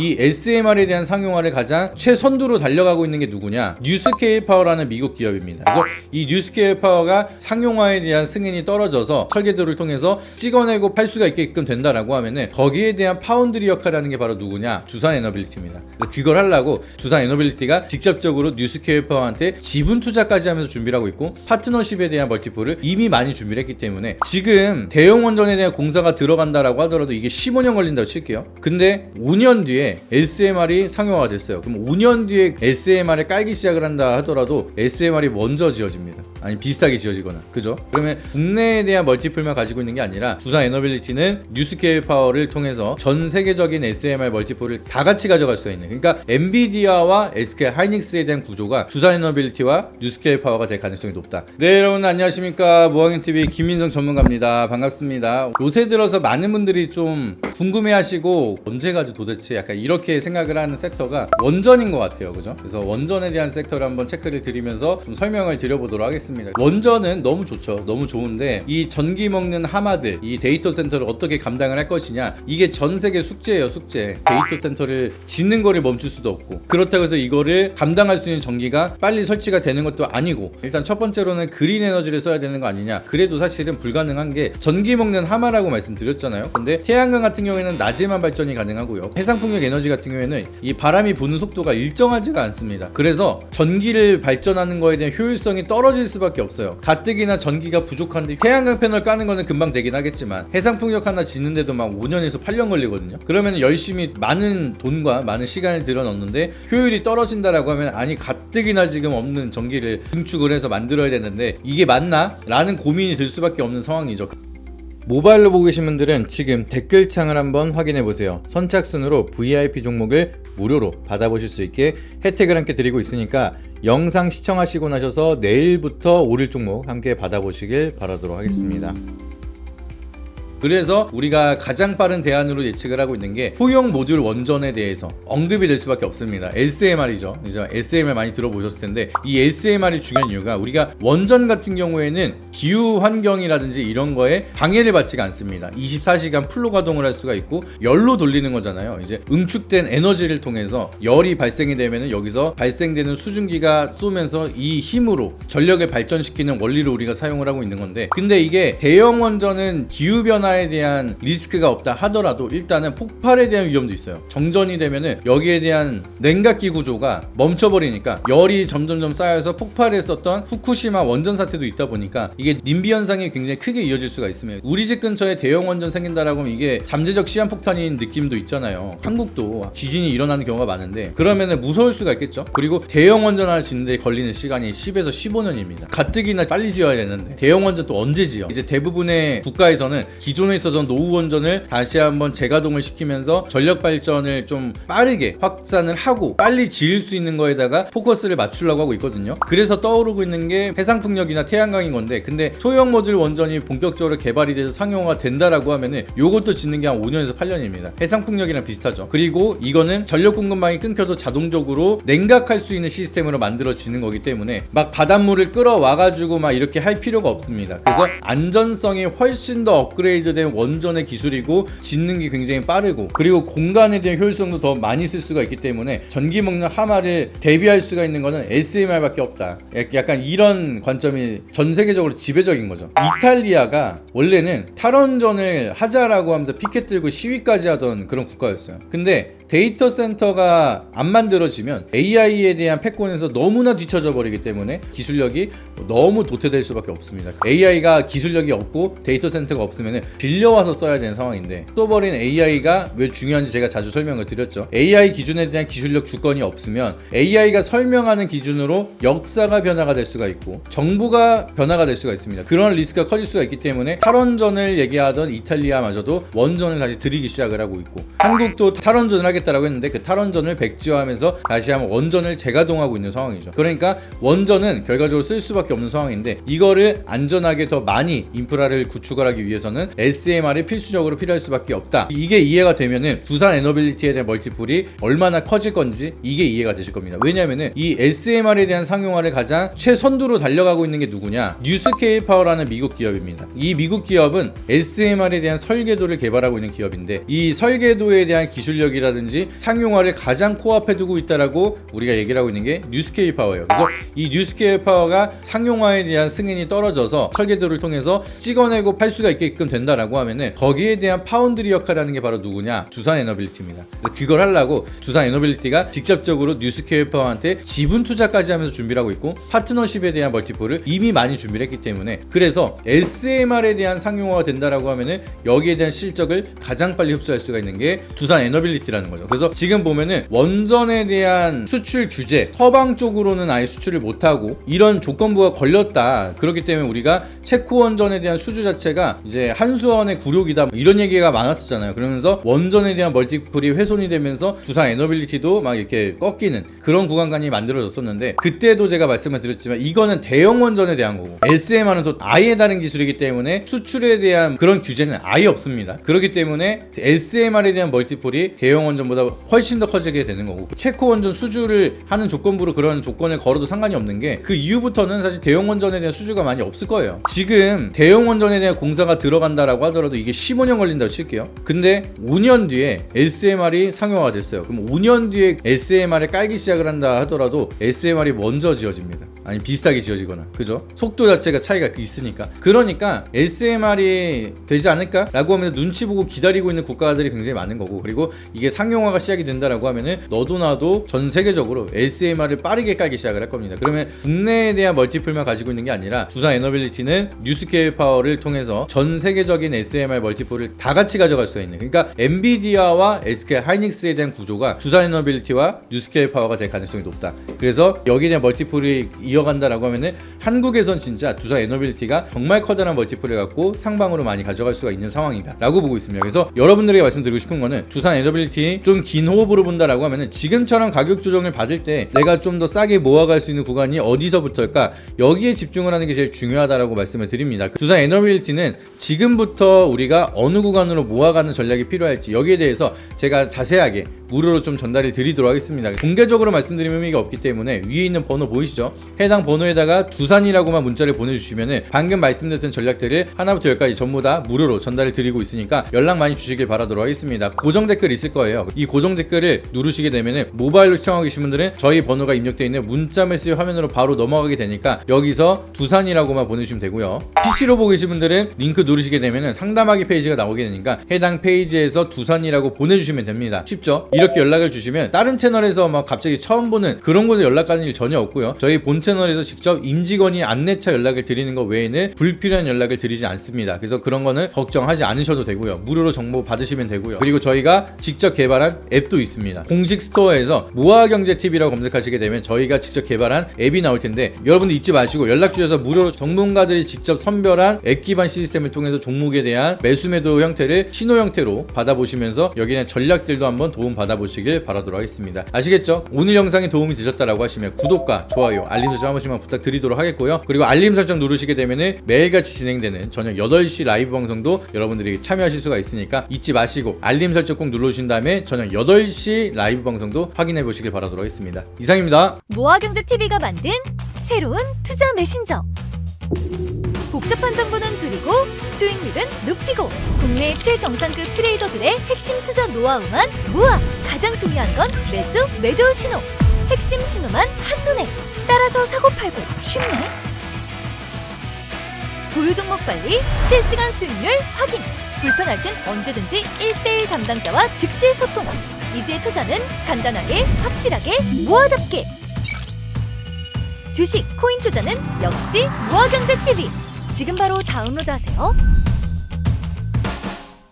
이 SMR에 대한 상용화를 가장 최선두로 달려가고 있는 게 누구냐? 뉴스케일 파워라는 미국 기업입니다. 그래서 이 뉴스케일 파워가 상용화에 대한 승인이 떨어져서 설계도를 통해서 찍어내고 팔 수가 있게끔 된다라고 하면은 거기에 대한 파운드리 역할을 하는 게 바로 누구냐? 두산 에너빌리티입니다. 그래서 그걸 하려고 두산 에너빌리티가 직접적으로 뉴스케일 파워한테 지분 투자까지 하면서 준비를 하고 있고 파트너십에 대한 멀티플을 이미 많이 준비를 했기 때문에 지금 대형 원전에 대한 공사가 들어간다라고 하더라도 이게 15년 걸린다고 칠게요. 근데 5년 뒤에 SMR이 상용화가 됐어요. 그럼 5년 뒤에 SMR을 깔기 시작을 한다 하더라도 SMR이 먼저 지어집니다. 아니 비슷하게 지어지거나, 그죠? 그러면 국내에 대한 멀티플만 가지고 있는 게 아니라 두산 에너빌리티는 뉴스케일 파워를 통해서 전 세계적인 SMR 멀티플을 다 같이 가져갈 수가 있는, 그러니까 엔비디아와 SK 하이닉스에 대한 구조가 두산 에너빌리티와 뉴스케일 파워가 될 가능성이 높다. 네, 여러분 안녕하십니까? 모항현TV 김민성 전문가입니다. 반갑습니다. 요새 들어서 많은 분들이 좀 궁금해하시고 언제 가지 도대체 약간 이렇게 생각을 하는 섹터가 원전인 것 같아요, 그죠? 그래서 원전에 대한 섹터를 한번 체크를 드리면서 좀 설명을 드려보도록 하겠습니다. 원전은 너무 좋죠. 너무 좋은데 이 전기 먹는 하마들, 이 데이터 센터를 어떻게 감당을 할 것이냐, 이게 전 세계 숙제예요, 숙제. 데이터 센터를 짓는 거를 멈출 수도 없고, 그렇다고 해서 이거를 감당할 수 있는 전기가 빨리 설치가 되는 것도 아니고, 일단 첫 번째로는 그린 에너지를 써야 되는 거 아니냐. 그래도 사실은 불가능한 게 전기 먹는 하마라고 말씀드렸잖아요. 근데 태양광 같은 경우에는 낮에만 발전이 가능하고요. 해상풍력 에너지 같은 경우에는 이 바람이 부는 속도가 일정하지가 않습니다. 그래서 전기를 발전하는 거에 대한 효율성이 떨어질 수밖에 없어요. 가뜩이나 전기가 부족한데 태양광 패널 까는 거는 금방 되긴 하겠지만 해상풍력 하나 짓는데도 막 5년에서 8년 걸리거든요. 그러면 열심히 많은 돈과 많은 시간을 들여 넣는데 효율이 떨어진다라고 하면, 아니 가뜩이나 지금 없는 전기를 증축을 해서 만들어야 되는데 이게 맞나? 라는 고민이 들 수밖에 없는 상황이죠. 모바일로 보고 계신 분들은 지금 댓글창을 한번 확인해 보세요. 선착순으로 VIP 종목을 무료로 받아보실 수 있게 혜택을 함께 드리고 있으니까 영상 시청하시고 나셔서 내일부터 오를 종목 함께 받아보시길 바라도록 하겠습니다. 그래서 우리가 가장 빠른 대안으로 예측을 하고 있는 게 소형 모듈 원전에 대해서 언급이 될 수밖에 없습니다. SMR이죠. 이제 SMR 많이 들어보셨을 텐데 이 SMR이 중요한 이유가, 우리가 원전 같은 경우에는 기후 환경이라든지 이런 거에 방해를 받지가 않습니다. 24시간 풀로 가동을 할 수가 있고 열로 돌리는 거잖아요. 이제 응축된 에너지를 통해서 열이 발생이 되면은 여기서 발생되는 수증기가 쏘면서 이 힘으로 전력을 발전시키는 원리를 우리가 사용을 하고 있는 건데, 근데 이게 대형 원전은 기후 변화 에 대한 리스크가 없다 하더라도 일단은 폭발에 대한 위험도 있어요. 정전이 되면은 여기에 대한 냉각기 구조가 멈춰버리니까 열이 점점점 쌓여서 폭발했었던 후쿠시마 원전 사태도 있다 보니까 이게 님비 현상이 굉장히 크게 이어질 수가 있습니다. 우리 집 근처에 대형 원전 생긴다라고 하면 이게 잠재적 시한폭탄인 느낌도 있잖아요. 한국도 지진이 일어나는 경우가 많은데 그러면은 무서울 수가 있겠죠. 그리고 대형 원전 하나 짓는데 걸리는 시간이 10에서 15년입니다. 가뜩이나 빨리 지어야 되는데 대형 원전 또 언제 지어? 이제 대부분의 국가에서는 기존에 있었던 노후 원전을 다시 한번 재가동을 시키면서 전력 발전을 좀 빠르게 확산을 하고 빨리 지을 수 있는 거에다가 포커스를 맞추려고 하고 있거든요. 그래서 떠오르고 있는 게 해상풍력이나 태양광인 건데, 근데 소형 모듈 원전이 본격적으로 개발이 돼서 상용화가 된다라고 하면은 요것도 짓는 게 한 5년에서 8년입니다. 해상풍력이랑 비슷하죠. 그리고 이거는 전력 공급망이 끊겨도 자동적으로 냉각할 수 있는 시스템으로 만들어지는 거기 때문에 막 바닷물을 끌어와가지고 막 이렇게 할 필요가 없습니다. 그래서 안전성이 훨씬 더 업그레이드 된 원전의 기술이고 짓는 게 굉장히 빠르고, 그리고 공간에 대한 효율성도 더 많이 쓸 수가 있기 때문에 전기 먹는 하마를 대비할 수가 있는 거는 SMR밖에 없다. 약간 이런 관점이 전 세계적으로 지배적인 거죠. 이탈리아가 원래는 탈원전을 하자라고 하면서 피켓 들고 시위까지 하던 그런 국가였어요. 근데 데이터 센터가 안 만들어지면 AI에 대한 패권에서 너무나 뒤처져 버리기 때문에 기술력이 너무 도태될 수밖에 없습니다. AI가 기술력이 없고 데이터 센터가 없으면 빌려와서 써야 되는 상황인데, 써버린 AI가 왜 중요한지 제가 자주 설명을 드렸죠. AI 기준에 대한 기술력 주권이 없으면 AI가 설명하는 기준으로 역사가 변화가 될 수가 있고 정부가 변화가 될 수가 있습니다. 그런 리스크가 커질 수가 있기 때문에 탈원전을 얘기하던 이탈리아마저도 원전을 다시 들이기 시작을 하고 있고, 한국도 탈원전을 하겠다라고 했는데 그 탈원전을 백지화하면서 다시 한번 원전을 재가동하고 있는 상황이죠. 그러니까 원전은 결과적으로 쓸 수밖에 없는 상황인데, 이거를 안전하게 더 많이 인프라를 구축을 하기 위해서는 SMR이 필수적으로 필요할 수밖에 없다. 이게 이해가 되면은 두산 에너빌리티에 대한 멀티플이 얼마나 커질 건지 이게 이해가 되실 겁니다. 왜냐면은 이 SMR에 대한 상용화를 가장 최선두로 달려가고 있는 게 누구냐? 뉴스케일 파워라는 미국 기업입니다. 이 미국 기업은 SMR에 대한 설계도를 개발하고 있는 기업인데, 이 설계도에 대한 기술력이라든지 상용화라든지 상용화를 가장 코앞에 두고 있다라고 우리가 얘기를 하고 있는 게 뉴스케일 파워예요. 그래서 이 뉴스케일 파워가 상용화에 대한 승인이 떨어져서 설계도를 통해서 찍어내고 팔 수가 있게끔 된다라고 하면은 거기에 대한 파운드리 역할을 하는 게 바로 누구냐? 두산 에너빌리티입니다. 그래서 그걸 하려고 두산 에너빌리티가 직접적으로 뉴스케일 파워한테 지분 투자까지 하면서 준비를 하고 있고 파트너십에 대한 멀티플을 이미 많이 준비를 했기 때문에 그래서 SMR에 대한 상용화가 된다라고 하면은 여기에 대한 실적을 가장 빨리 흡수할 수가 있는 게 두산 에너빌리티라는 거죠. 그래서 지금 보면은 원전에 대한 수출 규제 서방 쪽으로는 아예 수출을 못하고 이런 조건부가 걸렸다. 그렇기 때문에 우리가 체코 원전에 대한 수주 자체가 이제 한수원의 굴욕이다 이런 얘기가 많았었잖아요. 그러면서 원전에 대한 멀티플이 훼손이 되면서 두산 에너빌리티도 막 이렇게 꺾이는 그런 구간이 만들어졌었는데 그때도 제가 말씀을 드렸지만 이거는 대형 원전에 대한 거고 SMR은 또 아예 다른 기술이기 때문에 수출에 대한 그런 규제는 아예 없습니다. 그렇기 때문에 SMR에 대한 멀티플이 대형 원전보다 훨씬 더 커지게 되는 거고 체코 원전 수주를 하는 조건부로 그런 조건을 걸어도 상관이 없는 게 그 이후부터는 사실 대형 원전에 대한 수주가 많이 없을 거예요. 지금 대형 원전에 대한 공사가 들어간다라고 하더라도 이게 15년 걸린다고 칠게요. 근데 5년 뒤에 SMR이 상용화가 됐어요. 그럼 5년 뒤에 SMR을 깔기 시작을 한다 하더라도 SMR이 먼저 지어집니다. 아니 비슷하게 지어지거나 그죠? 속도 자체가 차이가 있으니까 그러니까 SMR이 되지 않을까? 라고 하면서 눈치 보고 기다리고 있는 국가들이 굉장히 많은 거고 그리고 이게 상용화가 시작이 된다라고 하면은 너도 나도 전 세계적으로 SMR을 빠르게 깔기 시작을 할 겁니다. 그러면 국내에 대한 멀티플만 가지고 있는 게 아니라 두산 에너빌리티는 뉴스케일 파워를 통해서 전 세계적인 SMR 멀티플을 다 같이 가져갈 수가 있는 그러니까 엔비디아와 SK 하이닉스에 대한 구조가 두산 에너빌리티와 뉴스케일 파워가 될 가능성이 높다. 그래서 여기에 대한 멀티플이 이어간다라고 하면은 한국에선 진짜 두산 에너빌리티가 정말 커다란 멀티플을 갖고 상방으로 많이 가져갈 수가 있는 상황이다 라고 보고 있습니다. 그래서 여러분들에게 말씀드리고 싶은 거는 두산 에너빌리티 좀 긴 호흡으로 본다라고 하면은 지금처럼 가격 조정을 받을 때 내가 좀 더 싸게 모아갈 수 있는 구간이 어디서부터일까 여기에 집중을 하는 게 제일 중요하다라고 말씀을 드립니다. 두산 에너빌리티는 지금부터 우리가 어느 구간으로 모아가는 전략이 필요할지 여기에 대해서 제가 자세하게 무료로 좀 전달을 드리도록 하겠습니다. 공개적으로 말씀드리면 의미가 없기 때문에 위에 있는 번호 보이시죠? 해당 번호에다가 두산이라고만 문자를 보내주시면은 방금 말씀드렸던 전략들을 하나부터 열까지 전부 다 무료로 전달을 드리고 있으니까 연락 많이 주시길 바라도록 하겠습니다. 고정 댓글 있을 거예요. 이 고정 댓글을 누르시게 되면은 모바일로 시청하고 계신 분들은 저희 번호가 입력되어 있는 문자 메시지 화면으로 바로 넘어가게 되니까 여기서 두산이라고만 보내주시면 되고요. PC로 보고 계신 분들은 링크 누르시게 되면은 상담하기 페이지가 나오게 되니까 해당 페이지에서 두산이라고 보내주시면 됩니다. 쉽죠? 이렇게 연락을 주시면 다른 채널에서 막 갑자기 처음 보는 그런 곳에 연락 가는 일 전혀 없고요. 저희 본 채널에서 직접 임직원이 안내차 연락을 드리는 것 외에는 불필요한 연락을 드리지 않습니다. 그래서 그런 거는 걱정하지 않으셔도 되고요. 무료로 정보 받으시면 되고요. 그리고 저희가 직접 개발한 앱도 있습니다. 공식 스토어에서 모아경제TV라고 검색하시게 되면 저희가 직접 개발한 앱이 나올 텐데 여러분들 잊지 마시고 연락 주셔서 무료로 전문가들이 직접 선별한 앱 기반 시스템을 통해서 종목에 대한 매수매도 형태를 신호 형태로 받아보시면서 여기는 전략들도 한번 도움 받아보시길 바라도록 하겠습니다. 아시겠죠? 오늘 영상이 도움이 되셨다라고 하시면 구독과 좋아요, 알림 설정 한 번씩만 부탁드리도록 하겠고요. 그리고 알림 설정 누르시게 되면은 매일같이 진행되는 저녁 8시 라이브 방송도 여러분들이 참여하실 수가 있으니까 잊지 마시고 알림 설정 꼭 눌러주신 다음에 저녁 8시 라이브 방송도 확인해 보시길 바라도록 하겠습니다. 이상입니다. 모아경제TV가 만든 새로운 투자 메신저. 복잡한 정보는 줄이고 수익률은 높이고 국내 최정상급 트레이더들의 핵심 투자 노하우만 모아. 가장 중요한 건 매수, 매도 신호. 핵심 신호만 한눈에. 따라서 사고 팔고 쉽네. 보유 종목 관리, 실시간 수익률 확인. 불편할 땐 언제든지 1:1 담당자와 즉시 소통. 이제 투자는 간단하게, 확실하게, 모아답게. 주식, 코인 투자는 역시 모아경제TV. 지금 바로 다운로드하세요.